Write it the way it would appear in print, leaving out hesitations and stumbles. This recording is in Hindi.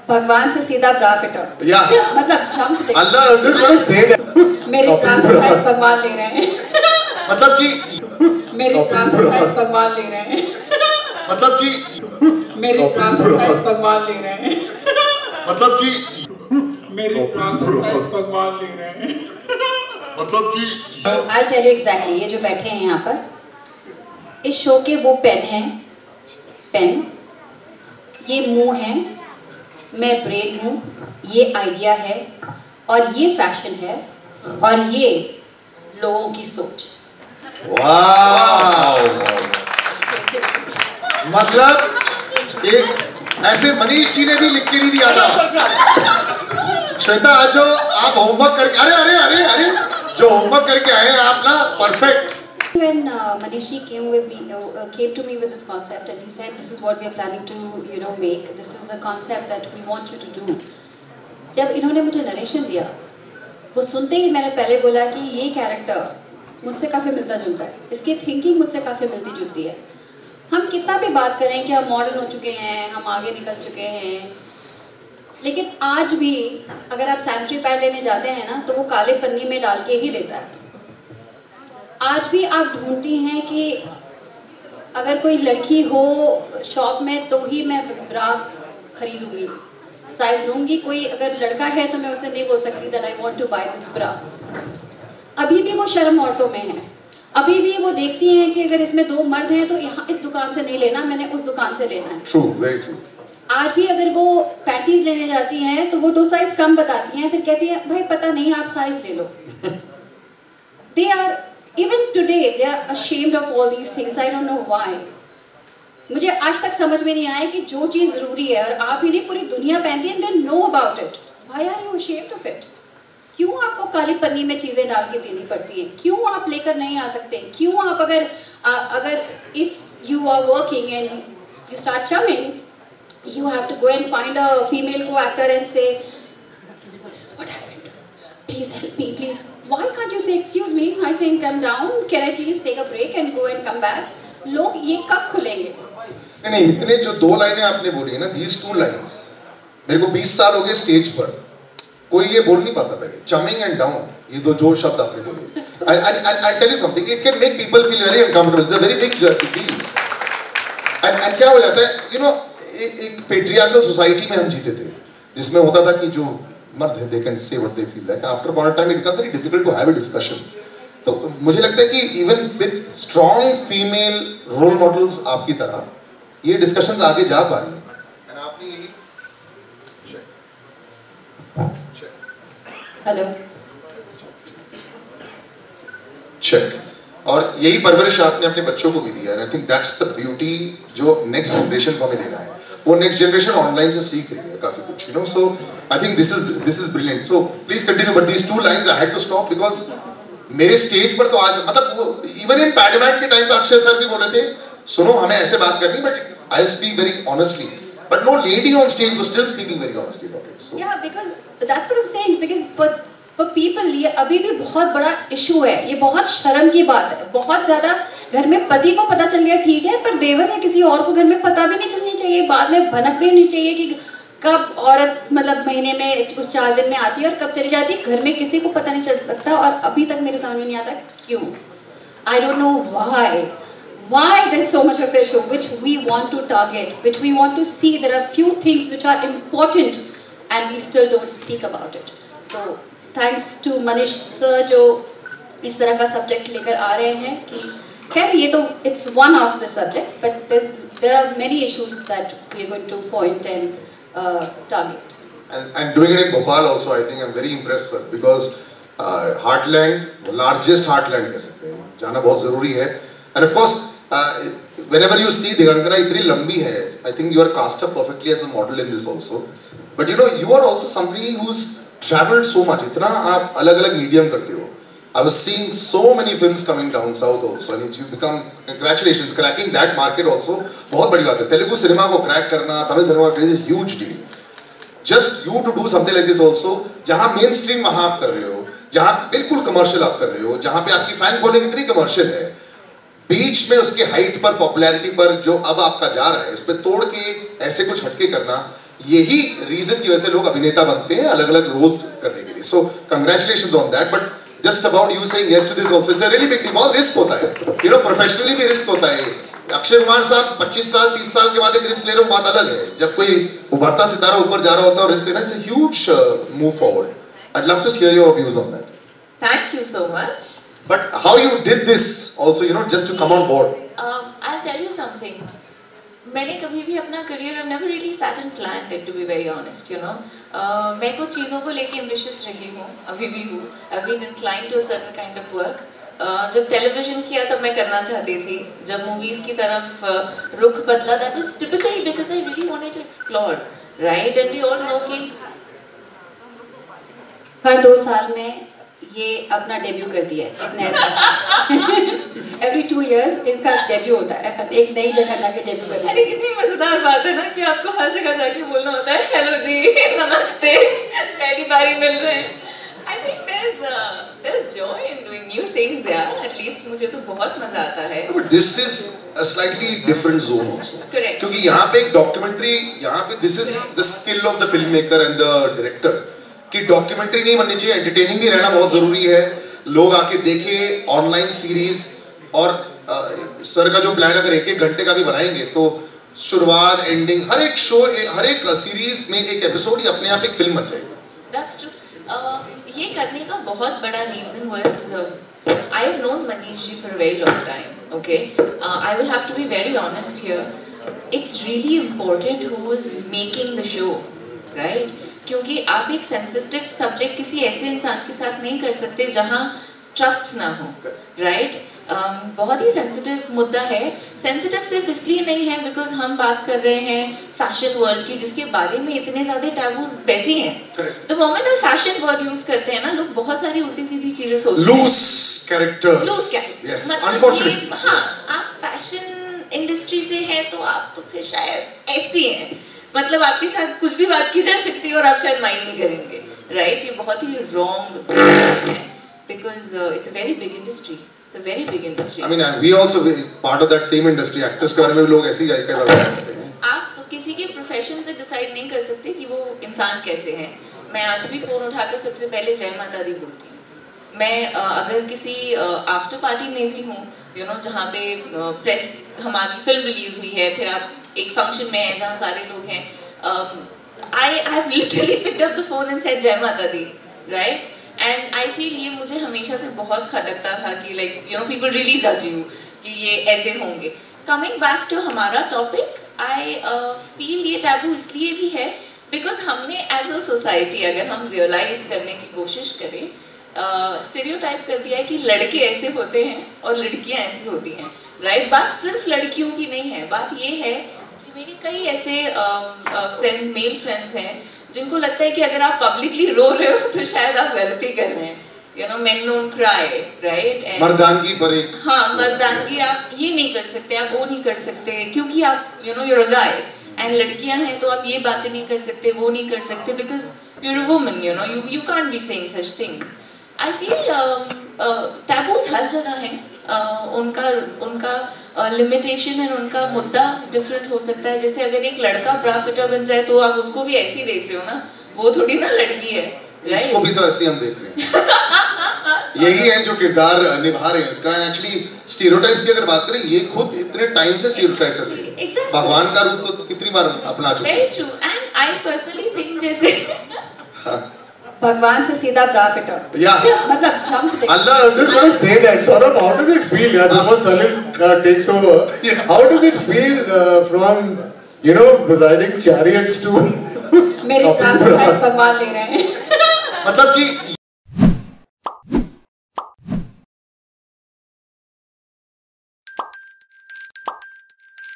भगवान से सीधा ब्रा फिटर। मतलब जंप अल्लाह से मेरे प्राइस भगवान ले रहे हैं। मतलब कि मेरे प्राइस भगवान ले रहे हैं। मतलब कि मेरे प्राइस भगवान ले रहे हैं। मतलब कि मेरे प्राइस भगवान ले रहे हैं। मतलब कि I'll tell you exactly, ये जो बैठे हैं यहाँ पर, इस शो के वो पेन हैं, पेन, ये मुंह है, मैं ब्रेन हूँ, ये आइडिया है, और ये फैशन है, और ये लोगों की सोच। वाव! मतलब एक ऐसे मनीष जी ने भी लिख के नहीं दिया था। श्वेता आज जो आप होमवर्क करके अरे जो होमवर्क करके आए हैं आप ना perfect. When Manishi came to me with this concept and he said, "This is what we are planning to, make. This is a concept that we want you to do." जब इन्होंने मुझे नरेशन दिया, वो सुनते ही मैंने पहले बोला कि ये कैरेक्टर मुझसे काफ़ी मिलता जुलता है, इसकी थिंकिंग मुझसे काफ़ी मिलती जुलती है। हम कितना भी बात करें कि हम मॉडर्न हो चुके हैं, हम आगे निकल चुके हैं, लेकिन आज भी अगर आप सैनिटरी पैड लेने जाते हैं ना, तो वो काले पन्नी में डाल के ही देता है। आज भी आप ढूंढती हैं कि अगर कोई लड़की हो शॉप में तो ही मैं ब्रा खरीदूंगी, साइज लूँगी। कोई अगर लड़का है तो मैं उससे नहीं बोल सकती that I want to buy this bra. अभी भी वो शर्म औरतों में है। अभी भी वो देखती हैं कि अगर इसमें 2 मर्द हैं तो यहाँ इस दुकान से नहीं लेना, मैंने उस दुकान से लेना है। True, very true. आज भी अगर वो पैंटीज लेने जाती हैं तो वो 2 साइज कम बताती हैं, फिर कहती है भाई पता नहीं आप साइज ले लो। They are even today they are ashamed of all these things. I don't know why. मुझे आज तक समझ में नहीं आया कि जो चीज़ ज़रूरी है और आप ही नहीं पूरी दुनिया पहनती है, they know about it. Why are you ashamed of it? क्यों आपको काली पन्नी में चीज़ें डाल के देनी पड़ती हैं? क्यों आप लेकर नहीं आ सकते? क्यों आप अगर if you are working and you start chumming, you have to go and find a female co-actor and say, this is what happened. Please help me, please. Why can't you say, excuse me, I think I'm down. Can I please take a break and go and come back? लोग ये कब खुलेंगे? नहीं, इतने जो 2 लाइनें आपने बोली है ना, these 2 lines, मेरे को 20 साल हो गए स्टेज पर, कोई ये बोल नहीं पाता पहले। Chumming and down, ये 2 शब्द आपने बोले। I'll tell you something, it can make people feel very uncomfortable. It's a very big deal. And क्या हो जाता है, एक पेट्रियार्कल सोसाइटी में हम जीते थे, जिसमें होता था कि जो मर्द है, they can say what they feel like. After a point of time, it becomes very difficult to have a discussion. तो मुझे लगता है कि even with strong female role models आपकी तरह, ये discussions आगे जा पा रही हैं। And आपने यही हेलो check और यही परवरिश आपने अपने बच्चों को भी दिया है। I think that's the beauty जो next generation को हमें देना है। वो next generation ऑनलाइन से सीख रही है काफी कुछ, so I think this is brilliant. So please continue, but these 2 lines I had to stop because मेरे स्टेज पर तो आज मतलब even in पैडमैट के टाइम पे अक्षय सर भी बोल रहे थे, सुनो हमें ऐसे बात करनी, but I'll speak very honestly. But no lady on stage was still speaking very honestly about it. So. Yeah, because that's what I'm saying. Because for people ये अभी भी बहुत बड़ा इशू है, ये बहुत शर्म की बात है। बहुत ज़्यादा घर में पति को पता चल गया ठीक है, पर देवर या किसी और को घर में पता भी नहीं चलनी चाहिए, बाद में भनक भी नहीं चाहिए कि कब औरत मतलब महीने में उस 4 दिन में आती है और कब चली जाती है। घर में किसी को पता नहीं चल सकता और अभी तक मेरे समझ में नहीं आता क्यों। I don't know why there's so much of issue which we want to target, which we want to see. There are few things which are important and we still don't speak about it. So thanks to Manish sir जो इस तरह का सब्जेक्ट लेकर आ रहे हैं कि खैर ये तो it's one of the subjects, but there are many issues that we are going to point and target. And doing it in Bhopal also, I think I'm very impressed, sir, because heartland, largest heartland कह सकते हैं, जाना बहुत ज़रूरी है. And of course, whenever you see दिगंगना इतनी लंबी है, I think you are cast up perfectly as a model in this also. But you are also somebody who's traveled so much. इतना आप अलग-अलग medium करते हो. I was seeing so many films coming down south also. I mean, you've become, congratulations, cracking that market also. बहुत बड़ी बात है. तेलुगु सिनेमा को crack करना, तमिल सिनेमा को is a huge deal. Just you to do something like this also, जहाँ mainstream वहाँ आप कर रहे हो, जहाँ बिल्कुल commercial आप कर रहे हो, जहाँ पे आपकी fan following इतनी commercial है, बीच में उसके height पर, popularity पर जो अब आपका जा रहा है, उस पे तोड़ के ऐसे कुछ हटके करना, यही रीजन की वजह से लोग अभिनेता बनते हैं अलग अलग रोल्स करने के लिए. So congratulations on that. But just about you saying yes to this also, it's a really big deal. बहुत रिस्क होता है, यू नो, प्रोफेशनली भी रिस्क होता है. अक्षय कुमार साहब 25 साल 30 साल के बाद एक रिस्क ले रहे हो, बात अलग है. जब कोई उभरता सितारा ऊपर जा रहा होता है और रिस्क लेना, it's a huge move forward. I'd love to hear your views on that. Thank you so much. But how you did this also, you know, just to come on board? I'll tell you something. मैंने कभी भी अपना career I've never really sat and planned it, to be very honest, you know. मैं कुछ चीज़ों को लेके ambitious रही हूँ, अभी भी हूँ. I've been inclined to a certain kind of work. जब टेलीविजन किया तब मैं करना चाहती थी. जब मूवीज़ की तरफ रुख बदला, that was typically because I really wanted to explore, right? And we all know कि हर 2 साल में ये अपना डेब्यू कर दिया है. Every 2 years इनका डेब्यू होता है, एक नई जगह जाके डेब्यू करना. अरे कितनी मजेदार बात है ना कि आपको हर जगह जाके बोलना होता है हेलो जी, नमस्ते, पहली बारी मिल रहे हैं. I think there's joy in doing new things, yeah. At least मुझे तो बहुत मजा आता है. But this is a slightly different zone also. Correct. क्योंकि यहाँ पे एक डॉक्यूमेंट्री, यहाँ पे this is the skill of the filmmaker and the director. कि डॉक्यूमेंट्री नहीं बननी चाहिए, एंटरटेनिंग भी रहना बहुत जरूरी है. लोग आके देखे ऑनलाइन सीरीज. और सर का जो प्लान, अगर 1-1 घंटे का भी बनाएंगे तो शुरुआत एंडिंग हर एक शो, हर एक सीरीज में एक एपिसोड ही अपने आप एक फिल्म बन जाएगी. That's true. ये करने का बहुत बड़ा reason was I have known Manish ji for a very long time. Okay, I will have to be very honest here. It's really important who is making the show, right? क्योंकि आप एक सेंसिटिव सब्जेक्ट किसी ऐसे इंसान के साथ नहीं कर सकते जहाँ ट्रस्ट ना हो, राइट? बहुत ही सेंसिटिव मुद्दा है. सेंसिटिव सिर्फ इसलिए नहीं है बिकॉज हम बात कर रहे हैं फैशन वर्ल्ड की, जिसके बारे में इतने ज़्यादा टैबूज वैसे हैं. द मोमेंट आप फैशन वर्ड यूज करते हैं ना, लोग बहुत सारी उल्टी सीधी चीजें सोचते हैं. Loose characters. Yes, unfortunately. हाँ, आप फैशन इंडस्ट्री से हैं तो आप तो फिर शायद ऐसे हैं, मतलब आपके साथ कुछ भी बात की जा सकती है और आप शायद माइंड नहीं करेंगे, राइट? ये बहुत ही रॉन्ग है because it's a very big industry. It's a very big industry. I mean, we also part of that same industry. Actors के बारे में भी लोग ऐसे ही कई बार बताते हैं. आप किसी के प्रोफेशन से डिसाइड नहीं कर सकते कि वो इंसान कैसे हैं. मैं आज भी फोन उठाकर सबसे पहले जय माता दी बोलती हूँ. मैं अगर किसी आफ्टर पार्टी में भी हूँ, यू नो, जहाँ पे प्रेस हमारी फिल्म रिलीज हुई है, फिर आप एक फंक्शन में हैं जहाँ सारे लोग हैं, I have literally picked up the phone and said जय माता दी, right? And I feel ये मुझे हमेशा से बहुत खटकता था कि like you know people really judge you कि ये ऐसे होंगे. Coming back to हमारा topic, I feel ये taboo इसलिए भी है because हमने as a society अगर हम realize करने की कोशिश करें, stereotype कर दिया है कि लड़के ऐसे होते हैं और लड़कियाँ ऐसी होती हैं, right? बात सिर्फ लड़कियों की नहीं है. बात ये है कि मेरी कई ऐसे मेल फ्रेंड्स हैं जिनको लगता है कि अगर आप पब्लिकली रो रहे हो तो शायद आप गलती कर रहे हैं. You know, men don't cry, right? मर्दानगी पर एक. हाँ, मर्दानगी. आप ये नहीं कर सकते, आप वो नहीं कर सकते क्योंकि आप you know you're a guy. And लड़कियां हैं तो आप ये बातें नहीं कर सकते, वो नहीं कर सकते because you're a woman, you know, you can't be saying such things. I feel taboos हर जगह हैं. उनका लिमिटेशन है, उनका मुद्दा डिफरेंट हो सकता है. जैसे अगर एक लड़का ब्रा फिटर बन जाए तो आप उसको भी ऐसे ही देख रहे हो ना, वो थोड़ी ना लड़की है. इसको भी तो ऐसे ही हम देख रहे हैं. यही है जो किरदार निभा रहे हैं इसका. एक्चुअली स्टीरियोटाइप्स की अगर बात करें, ये खुद इतने टाइम से स्टीरियोटाइप्स है. भगवान का रूप तो कितनी बार अपना चुके हैं. Very true. And I personally think जैसे भगवान से सीधा प्रॉफिटर. मतलब jump. Allah, I was just going to say that. Saurabh, how does it feel? Yeah, before Salim takes over, how does it feel from you know riding chariots to? मेरे भगवान ले रहे हैं. मतलब कि